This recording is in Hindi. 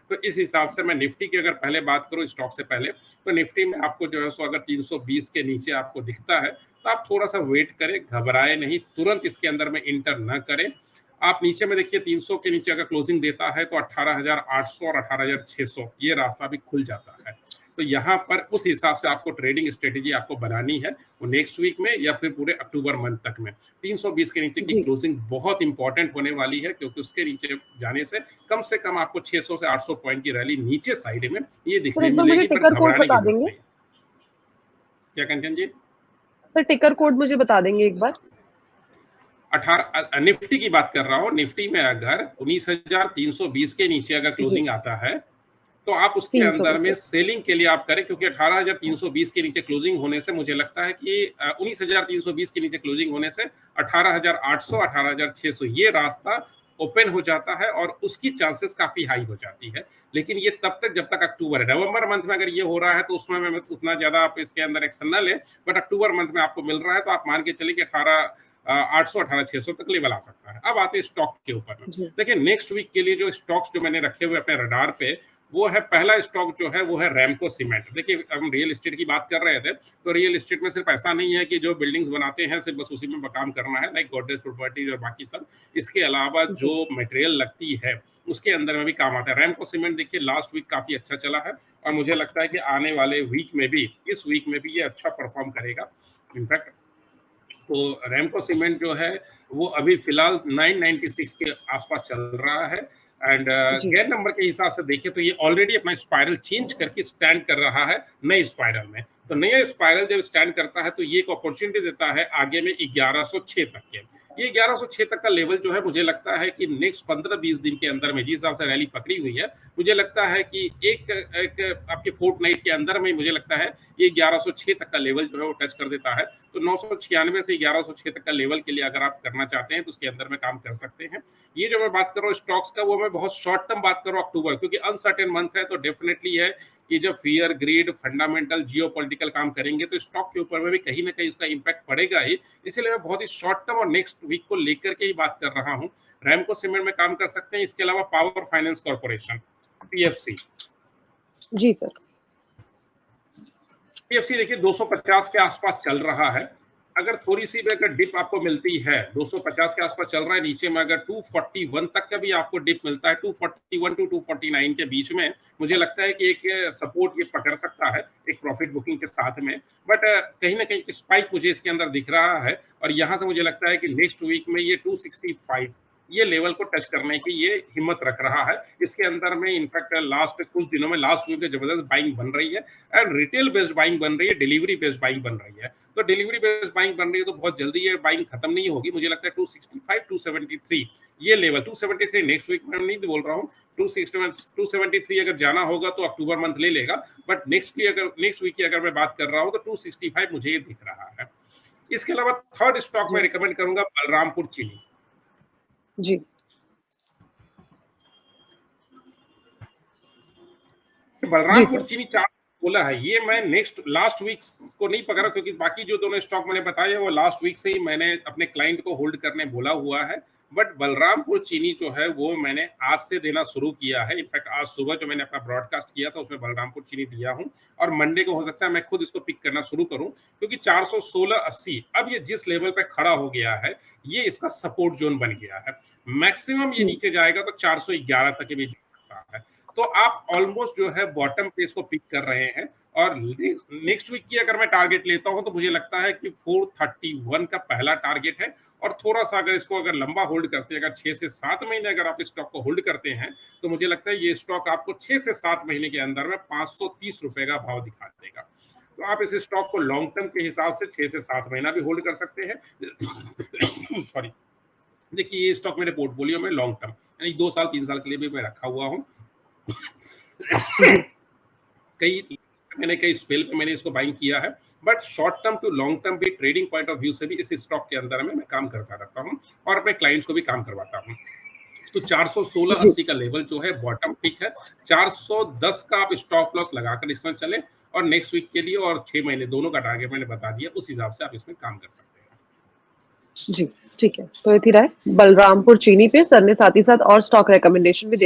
तो इस हिसाब से मैं निफ्टी की अगर पहले बात करूं स्टॉक से पहले, तो निफ्टी में आपको जो है सो अगर 320 के नीचे आपको दिखता है तो आप थोड़ा सा वेट करें, घबराए नहीं, तुरंत इसके अंदर में इंटर न करें। आप नीचे में देखिए 300 के नीचे अगर क्लोजिंग देता है तो 18,800 और 18,600 ये रास्ता भी खुल जाता है। तो यहाँ पर उस हिसाब से आपको ट्रेडिंग स्ट्रेटेजी आपको बनानी है, वो नेक्स्ट वीक में या फिर पूरे अक्टूबर मंथ तक में। 320 के नीचे की क्लोजिंग बहुत इंपॉर्टेंट होने वाली है, क्योंकि उसके नीचे जाने से कम आपको 600 से 800 पॉइंट की रैली नीचे साइड में ये दिखने मिलेगी, पर घबराने की जरूरत नहीं। क्या कंचन जी? सर टिकर कोड मुझे बता देंगे एक बार। 18 निफ्टी की बात कर रहा हूँ। निफ्टी में अगर 19,320 के नीचे अगर क्लोजिंग आता है तो आप उसके अंदर में सेलिंग के लिए आप करें, क्योंकि 18,320 के नीचे क्लोजिंग होने से मुझे लगता है कि 19,320 के नीचे क्लोजिंग होने से 18,800 18,600 ये रास्ता ओपन हो जाता है और उसकी चांसेस काफी हाई हो जाती है। लेकिन ये तब तक जब तक अक्टूबर है। नवंबर मंथ में अगर ये हो रहा है तो उसमें मैं उतना ज्यादा आप इसके अंदर एक्शन न ले, बट अक्टूबर मंथ में आपको मिल रहा है तो आप मान के चलिए कि 18,800 18,600 तक लेवल आ सकता है। अब आते हैं स्टॉक के ऊपर में। देखिए नेक्स्ट वीक के लिए जो स्टॉक्स जो मैंने रखे हुए अपने रडार पे, वो है पहला स्टॉक जो है वो है रैमको सीमेंट। देखिए हम रियल एस्टेट की बात कर रहे थे, तो रियल एस्टेट में सिर्फ ऐसा नहीं है कि जो बिल्डिंग्स बनाते हैं सिर्फ बस उसी में काम करना है, लाइक गोदरेज प्रॉपर्टीज और बाकी सब। इसके अलावा जो मटेरियल लगती है उसके अंदर में भी काम आता है। रैमको सीमेंट देखिए लास्ट वीक काफी अच्छा चला है और मुझे लगता है कि आने वाले वीक में भी, इस वीक में भी ये अच्छा परफॉर्म करेगा। इनफैक्ट तो रैमको सीमेंट जो है वो अभी फिलहाल 996 के आसपास चल रहा है एंड गेयर नंबर के हिसाब से देखें तो ये ऑलरेडी अपना स्पाइरल चेंज करके स्टैंड कर रहा है नए स्पाइरल में। तो नया स्पाइरल जब स्टैंड करता है तो ये एक अपॉर्चुनिटी देता है आगे में 1106 तक के। ये 1106 तक का लेवल जो है मुझे लगता है कि नेक्स्ट 15-20 दिन के अंदर में जिस हिसाब से रैली पकड़ी हुई है, मुझे लगता है कि एक आपके फोर्टनाइट के अंदर में मुझे लगता है ये 1106 तक का लेवल जो है वो टच कर देता है। तो 996 से 1106 तक का लेवल के लिए अगर आप करना चाहते हैं तो उसके अंदर में काम कर सकते हैं। ये जो मैं बात कर रहा हूँ स्टॉक्स का, वो मैं बहुत शॉर्ट टर्म बात कर रहा हूँ अक्टूबर, क्योंकि अनसर्टेन मंथ है तो डेफिनेटली है कि जब फियर, ग्रीड, फंडामेंटल, जियोपॉलिटिकल काम करेंगे तो स्टॉक के ऊपर में भी कहीं ना कहीं उसका इंपैक्ट पड़ेगा ही। इसलिए मैं बहुत ही शॉर्ट टर्म और नेक्स्ट वीक को लेकर के ही बात कर रहा हूँ। रैमको सीमेंट में काम कर सकते हैं। इसके अलावा पावर फाइनेंस कॉर्पोरेशन पीएफसी। जी सर। पीएफसी देखिए 250 के आसपास चल रहा है। अगर थोड़ी सी भी अगर डिप आपको मिलती है, 250 के आसपास चल रहा है, नीचे में अगर 241 तक का भी आपको डिप मिलता है, 241 टू 249 के बीच में, मुझे लगता है कि एक सपोर्ट ये पकड़ सकता है एक प्रॉफिट बुकिंग के साथ में। बट कहीं ना कहीं स्पाइक मुझे इसके अंदर दिख रहा है और यहाँ से मुझे लगता है कि नेक्स्ट वीक में ये 265 ये लेवल को टच करने की ये हिम्मत रख रहा है। इसके अंदर में इनफैक्ट लास्ट कुछ दिनों में, लास्ट वीक में जबरदस्त बाइंग बन रही है एंड रिटेल बेस्ड बाइंग बन रही है, डिलीवरी बेस्ड बाइंग बन रही है। तो डिलीवरी बेस्ड बाइंग बन रही है तो बहुत जल्दी ये बाइंग खत्म नहीं होगी। मुझे लगता है 265 273 ये लेवल, 273 नेक्स्ट वीक में नहीं बोल रहा हूँ, 273 अगर जाना होगा तो अक्टूबर मंथ ले लेगा, बट नेक्स्ट वीक की अगर मैं बात कर रहा हूँ तो 265 मुझे ये दिख रहा है। इसके अलावा थर्ड स्टॉक मैं रिकमेंड करूंगा बलरामपुर चीनी। जी बलरामपुर चीनी चार्ट बोला है, ये मैं लास्ट वीक को नहीं पकड़ा, क्योंकि बाकी जो दोनों स्टॉक मैंने बताए वो लास्ट वीक से ही मैंने अपने क्लाइंट को होल्ड करने बोला हुआ है। बट बलरामपुर चीनी जो है वो मैंने आज से देना शुरू किया है। इनफैक्ट आज सुबह जो मैंने अपना ब्रॉडकास्ट किया था उसमें बलरामपुर चीनी दिया हूं और मंडे को हो सकता है मैं खुद इसको पिक करना शुरू करूं, क्योंकि 416.80 अब ये जिस लेवल पे खड़ा हो गया है ये इसका सपोर्ट जोन बन गया है। मैक्सिमम ये नीचे जाएगा तो 411 तक भी जा सकता है। तो आप ऑलमोस्ट जो है बॉटम पे इसको पिक कर रहे हैं और नेक्स्ट वीक की अगर मैं टारगेट लेता हूं तो मुझे लगता है कि 431 का पहला टारगेट है और थोड़ा सा अगर इसको अगर लंबा होल्ड करते हैं, अगर 6 से 7 महीने अगर आप स्टॉक को होल्ड करते हैं तो मुझे लगता है ये स्टॉक आपको 6 से 7 महीने के अंदर में 530 रुपए का भाव दिखा देगा। तो आप इस स्टॉक को लॉन्ग टर्म के हिसाब से 6 से 7 महीना भी होल्ड कर सकते हैं। सॉरी, देखिए ये स्टॉक मेरे पोर्टफोलियो में लॉन्ग टर्म यानी 2 साल 3 साल के लिए भी मैं रखा हुआ हूँ। कई स्पेल पे मैंने इसको बाइंग किया है, but short term to long term भी ट्रेडिंग पॉइंट ऑफ व्यू से भी इस स्टॉक के अंदर में मैं काम करता रहता हूँ और अपने क्लाइंट्स को भी काम करवाता हूँ। तो 416.80 का लेवल जो है बॉटम पिक है। 410 का आप स्टॉप लॉस लगाकर इसमें चले और नेक्स्ट वीक के लिए और 6 महीने दोनों का टारगेट मैंने बता दिया, उस हिसाब से आप इसमें काम कर सकते हैं। जी ठीक है, तो ये थी राय बलरामपुर चीनी पे। सर ने साथ ही साथ और स्टॉक रिकमेंडेशन भी दे